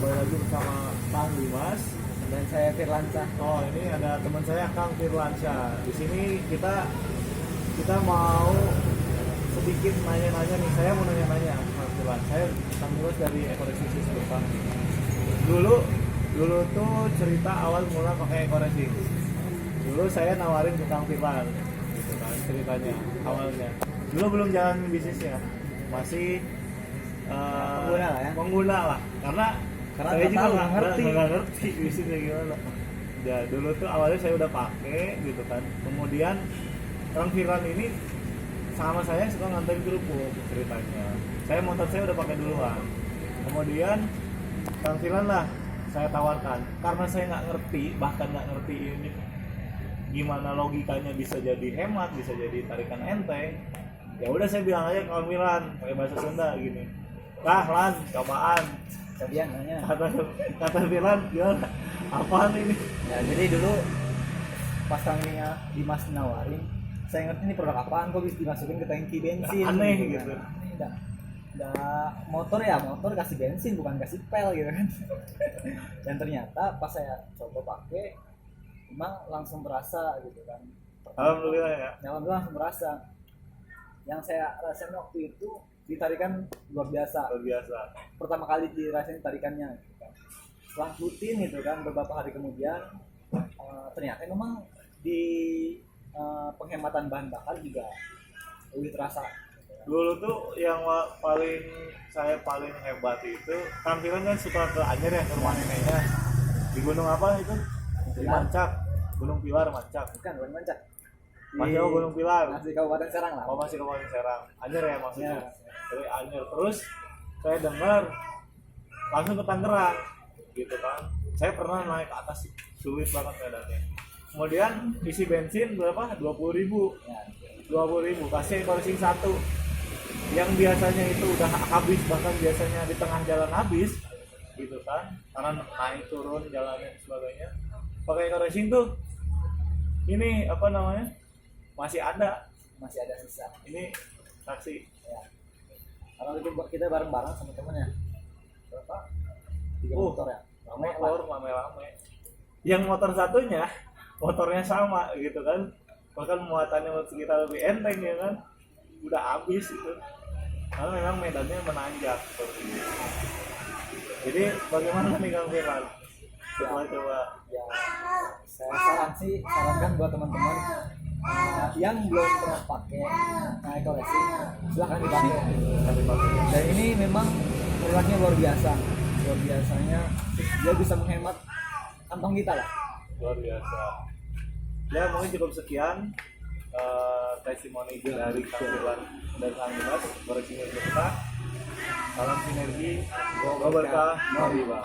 kembali lagi bersama Kang Dimas Dan saya Firlansa. Oh, ini ada teman saya Kang Firlansa. Di sini kita mau sedikit nanya-nanya nih. Saya mau nanya-nanya Kang Firlansa. Saya Kang Dimas dari Ekoresist Jepang. Dulu tuh cerita awal mula pakai Ekoresist. Dulu saya nawarin ke Kang Firlan, gitu kan ceritanya awalnya. Dulu belum jalan bisnisnya, masih pengguna lah, karena saya juga nggak ngerti bisnisnya gimana. Ya dulu tuh awalnya saya udah pakai gitu kan. Kemudian Kang Firlan ini sama saya suka nganterin kerupuk ceritanya. Saya motor saya udah pakai duluan. Kemudian Kang Firlan lah saya tawarkan, karena saya nggak ngerti, bahkan nggak ngerti ini gimana logikanya bisa jadi hemat, bisa jadi tarikan enteng. Ya udah saya bilang aja ke Kang Firlan pakai bahasa Sunda gini, lah Lan cobaan Cobian nanya. kata Firlan gimana, apaan ini Ya, jadi dulu pas Dimas nawarin, saya ngerti ini produk apaan kok bisa dimasukin ke tangki bensin. Aneh kan. gitu. Ini udah motor kasih bensin bukan kasih pel gitu kan. Dan ternyata pas saya coba pakai, emang langsung berasa gitu kan. Alhamdulillah ya. Alhamdulillah langsung berasa. Yang saya rasain waktu itu ditarikan luar biasa. Pertama kali dirasain tarikannya gitu kan. Setelah rutin gitu kan beberapa hari kemudian, ternyata memang di penghematan bahan bakar juga lebih terasa. Dulu tuh yang saya paling hebat itu Kang Firlan kan suka ke Anyer ya, ke rumah neneknya di gunung apa itu, di Mancak, Gunung Pilar Mancak. Bukan Mancak, Masih Gunung Pilar, masih Kabupaten Serang lah. masih Kabupaten Serang. Anyer ya maksudnya. Ya. Dari Anyer terus saya dengar langsung ke Tangerang gitu kan. Saya pernah naik ke atas, sulit banget medannya. Kemudian isi bensin berapa? 20.000. Ya. 20.000 kasih Ekoresist 1 yang biasanya itu udah habis, bahkan biasanya di tengah jalan habis gitu kan, karena naik turun jalannya dan sebagainya. Pakai Ekoresist tuh ini apa namanya, masih ada sisa. ini taksi Ya. Karena itu kita bareng-bareng sama temennya. Berapa? 3 motor ya. Rame. Yang motor satunya motornya sama gitu kan, bahkan muatannya sekitar lebih enteng ya kan, udah habis itu karena memang medannya menanjak seperti itu. Jadi bagaimana nih Kang Firlan setelah coba? Ya, saya sarankan buat teman-teman yang belum pernah pakai Ekoresist, silahkan dipakai. Dan ini memang produknya luar biasanya dia bisa menghemat kantong kita lah. Luar biasa. Ya mungkin cukup sekian testimoni dari Kang Firlan dan Kang Dimas. Bersinergi kita, salam sinergi, semoga berkah, mari Pak.